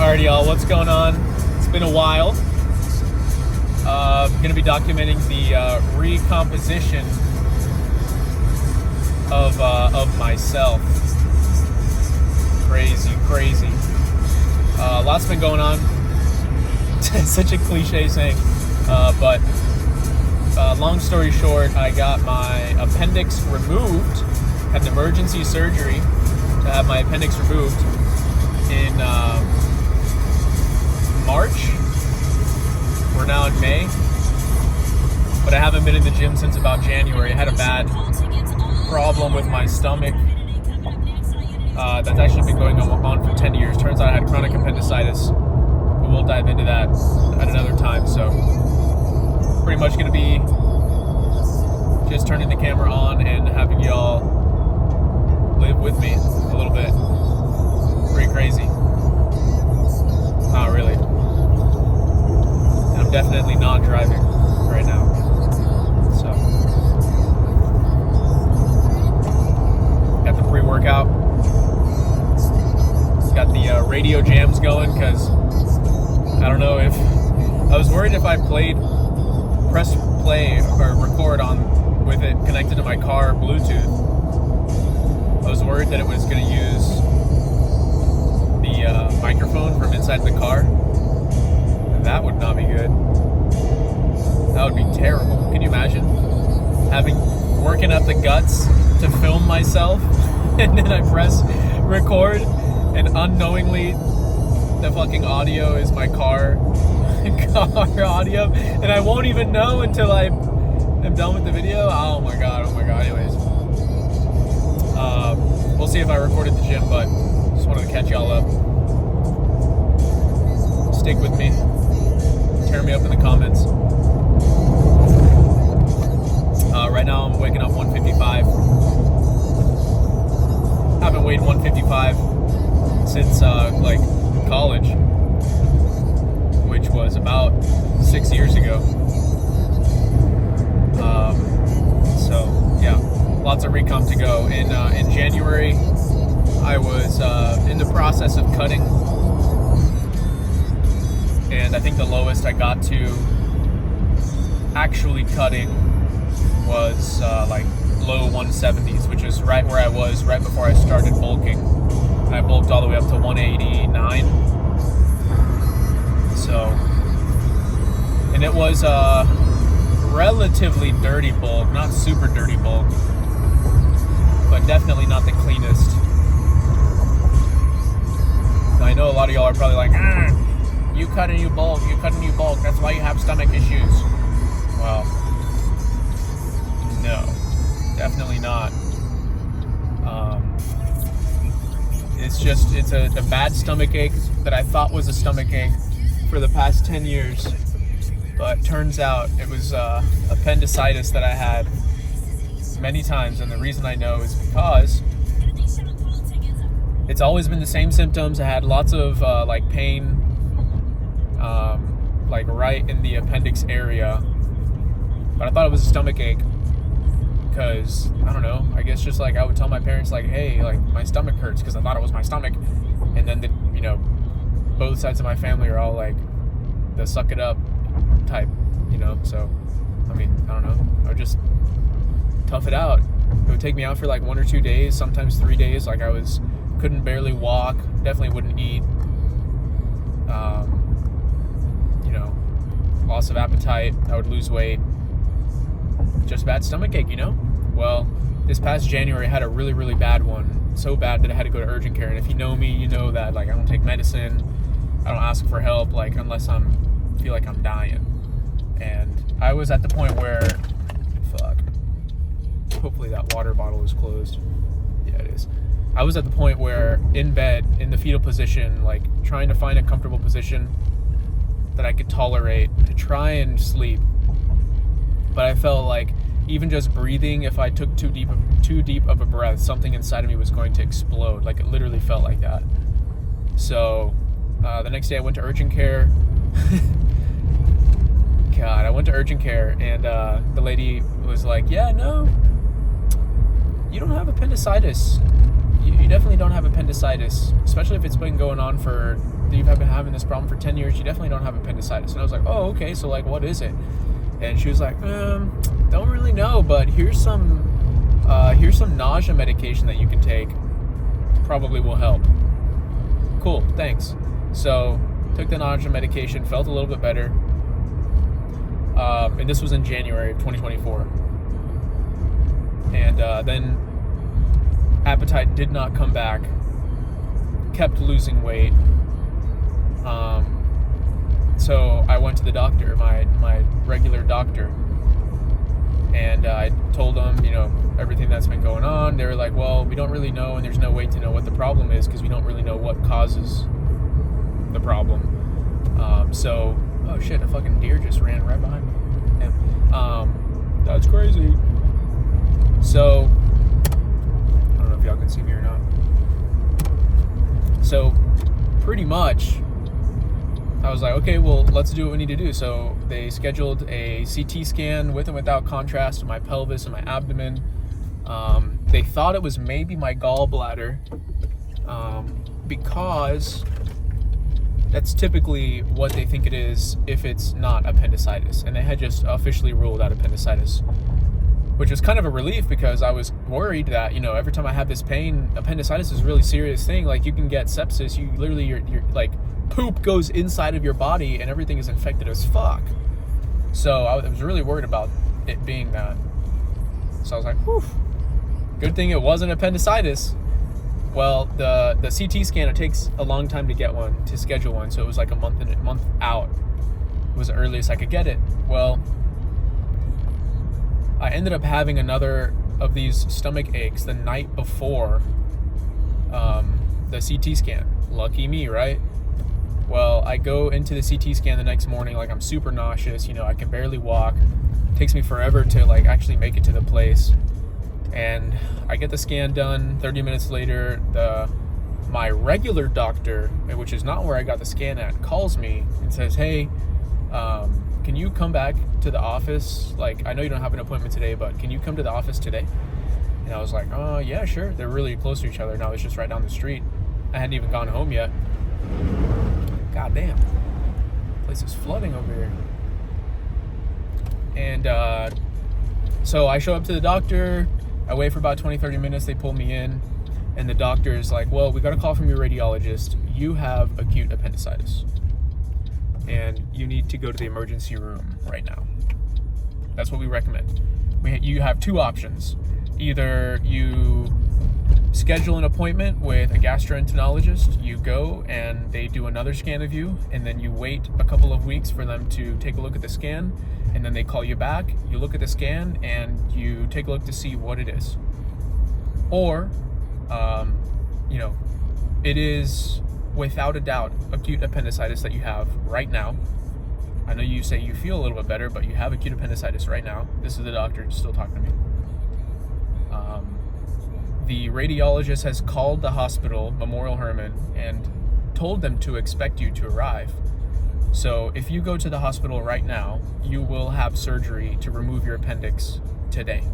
Alright, y'all, what's going on? It's been a while. I'm gonna be documenting the recomposition of myself. Crazy. Lots been going on. Such a cliche saying, but long story short, I got my appendix removed. Had an emergency surgery to have my appendix removed in March. We're now in May, but I haven't been in the gym since about January. I had a bad problem with my stomach that's actually been going on for 10 years. Turns out I had chronic appendicitis, but we'll dive into that at another time. So pretty much going to be just turning the camera on and having y'all live with me a little bit. Pretty crazy. Not really. And I'm definitely not driving right now. So, got the pre-workout. Got the radio jams going because I don't know if I was worried if I press play or record on with it connected to my car Bluetooth. I was worried that it was going to use the microphone from inside the car. That would not be good. That would be terrible. Can you imagine working up the guts to film myself and then I press record and unknowingly the fucking audio is my car audio and I won't even know until I'm done with the video? Oh my god. Anyways, we'll see if I recorded the gym, but just wanted to catch y'all up. Stick with me. Tear me up in the comments. Right now I'm waking up 155. Haven't weighed 155 since like college, which was about 6 years ago. So yeah, lots of recomp to go. In January, I was in the process of cutting, and I think the lowest I got to actually cutting was like low 170s, which is right where I was right before I started bulking. And I bulked all the way up to 189. So, and it was a relatively dirty bulk, not super dirty bulk, but definitely not the cleanest. I know a lot of y'all are probably like, you cut and you bulk, that's why you have stomach issues. Well, no, definitely not. It's a bad stomach ache that I thought was a stomach ache for the past 10 years. But turns out it was appendicitis that I had many times. And the reason I know is because it's always been the same symptoms. I had lots of like pain, like right in the appendix area. But I thought it was a stomach ache. Because, I don't know, I guess just like I would tell my parents like, hey, like my stomach hurts because I thought it was my stomach. And then, both sides of my family are all like the suck it up type, so, I mean, I don't know. I would just tough it out. It would take me out for like 1 or 2 days, sometimes 3 days. Like couldn't barely walk, definitely wouldn't eat. Loss of appetite, I would lose weight. Just bad stomach ache, Well, this past January I had a really, really bad one. So bad that I had to go to urgent care. And if you know me, you know that like I don't take medicine. I don't ask for help like unless feel like I'm dying. And I was at the point where hopefully that water bottle is closed. Yeah, it is. I was at the point where in bed, in the fetal position, like trying to find a comfortable position that I could tolerate to try and sleep. But I felt like even just breathing, if I took too deep of a breath, something inside of me was going to explode. Like it literally felt like that. So the next day I went to urgent care. God, I went to urgent care and the lady was like, yeah, no, you don't have appendicitis. You definitely don't have appendicitis, especially if it's been going on for, you've been having this problem for 10 years, you definitely don't have appendicitis. And I was like, oh, okay, so like, what is it? And she was like, don't really know, but here's some nausea medication that you can take. Probably will help. Cool, thanks. So, took the nausea medication, felt a little bit better. And this was in January of 2024. And then appetite did not come back. Kept losing weight. So I went to the doctor, my regular doctor, and I told them, everything that's been going on. They were like, well, we don't really know, and there's no way to know what the problem is because we don't really know what causes the problem. Oh shit, a fucking deer just ran right behind me. Damn. That's crazy. So, I don't know if y'all can see me or not. So, pretty much, I was like, okay, well, let's do what we need to do. So they scheduled a CT scan with and without contrast of my pelvis and my abdomen. They thought it was maybe my gallbladder, because that's typically what they think it is if it's not appendicitis. And they had just officially ruled out appendicitis, which was kind of a relief because I was worried that, every time I have this pain, appendicitis is a really serious thing. Like, you can get sepsis. You literally, you're like, poop goes inside of your body and everything is infected as fuck. So I was really worried about it being that. So I was like, whew, good thing it wasn't appendicitis. Well, the CT scan, it takes a long time to get one, to schedule one. So it was like a month out. It was the earliest I could get it. Well, I ended up having another of these stomach aches the night before the CT scan. Lucky me, right? Well, I go into the CT scan the next morning, like, I'm super nauseous, I can barely walk. It takes me forever to like actually make it to the place. And I get the scan done. 30 minutes later, my regular doctor, which is not where I got the scan at, calls me and says, hey, can you come back to the office? Like, I know you don't have an appointment today, but can you come to the office today? And I was like, oh, yeah, sure. They're really close to each other. Now it's just right down the street. I hadn't even gone home yet. God damn. The place is flooding over here. And so I show up to the doctor. I wait for about 20-30 minutes. They pull me in. And the doctor is like, well, we got a call from your radiologist. You have acute appendicitis. And you need to go to the emergency room right now. That's what we recommend. You have two options. Either you schedule an appointment with a gastroenterologist, you go and they do another scan of you, and then you wait a couple of weeks for them to take a look at the scan, and then they call you back, you look at the scan, and you take a look to see what it is. Or, it is without a doubt acute appendicitis that you have right now. I know you say you feel a little bit better, but you have acute appendicitis right now. This is the doctor still talking to me. The radiologist has called the hospital, Memorial Hermann, and told them to expect you to arrive. So if you go to the hospital right now, you will have surgery to remove your appendix today,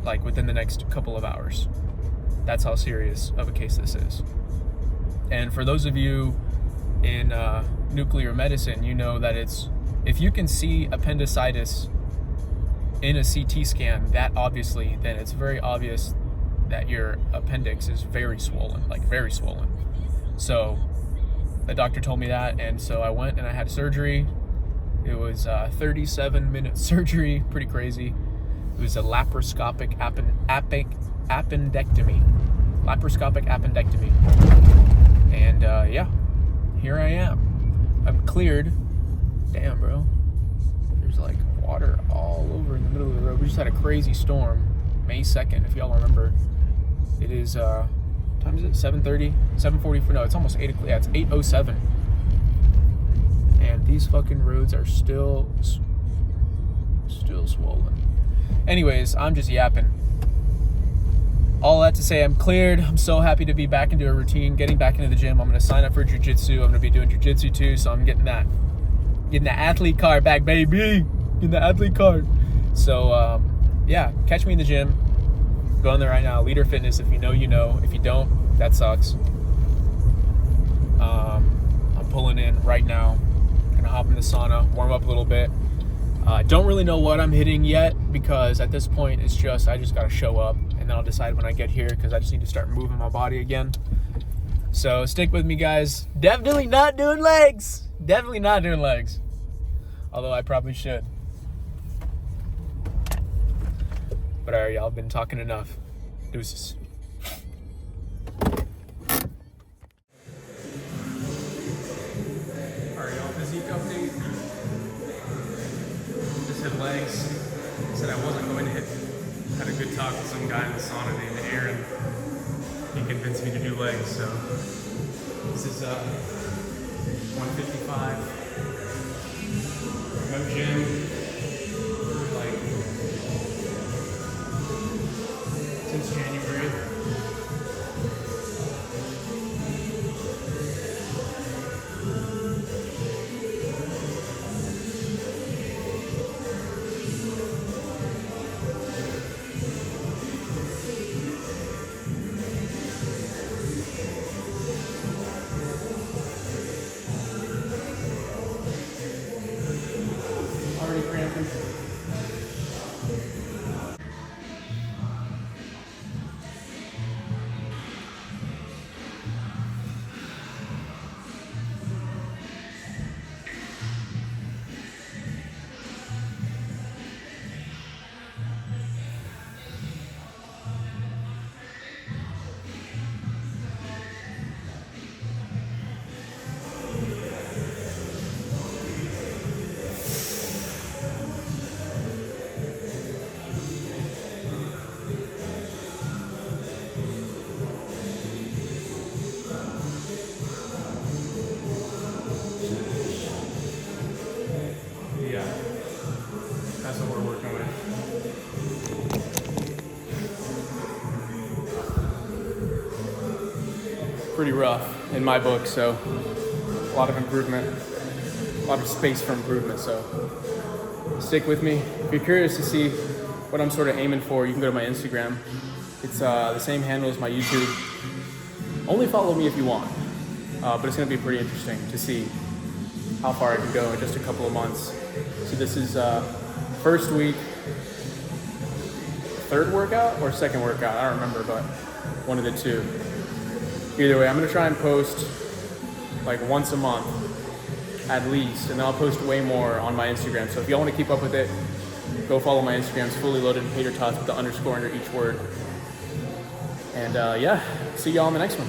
like within the next couple of hours. That's how serious of a case this is. And for those of you in nuclear medicine, you know that if you can see appendicitis in a CT scan, then it's very obvious that your appendix is very swollen, like very swollen. So the doctor told me that, and so I went and I had surgery. It was a 37-minute surgery, pretty crazy. It was a laparoscopic appendectomy. Laparoscopic appendectomy. And here I am. I'm cleared. Damn, bro. There's like water all over in the middle of the road. We just had a crazy storm, May 2nd, if y'all remember. It is, what time is it? 7:30? 7:40, no, it's almost 8 o'clock. Yeah, it's 8:07. And these fucking roads are still swollen. Anyways, I'm just yapping. All that to say, I'm cleared. I'm so happy to be back into a routine, getting back into the gym. I'm going to sign up for jiu-jitsu. I'm going to be doing jiu-jitsu too, so I'm getting the athlete card back, baby. Getting the athlete card. So, catch me in the gym. Go in there right now. Leader Fitness. If you know, you know. If you don't, that sucks. I'm pulling in right now. Gonna hop in the sauna, warm up a little bit. I don't really know what I'm hitting yet because at this point it's just I just gotta show up, and then I'll decide when I get here because I just need to start moving my body again. So stick with me, guys. Definitely not doing legs. Definitely not doing legs. Although I probably should. But alright, y'all, I've been talking enough. Deuces. Alright, y'all, physique update. Just hit legs. Said I wasn't going to hit. Had a good talk with some guy in the sauna named Aaron. He convinced me to do legs, so this is 155. No gym. Like since January. Already cramping. Yeah, that's what we're working with. Pretty rough in my book, so a lot of improvement, a lot of space for improvement, so stick with me. If you're curious to see what I'm sort of aiming for, you can go to my Instagram. It's the same handle as my YouTube. Only follow me if you want, but it's gonna be pretty interesting to see how far I can go in just a couple of months. So this is first week, third workout or second workout, I don't remember, but one of the two. Either way, I'm gonna try and post like once a month at least, and then I'll post way more on my Instagram. So if y'all wanna keep up with it, go follow my Instagram. It's fully loaded tater tots with the underscore under each word. And yeah, see y'all on the next one.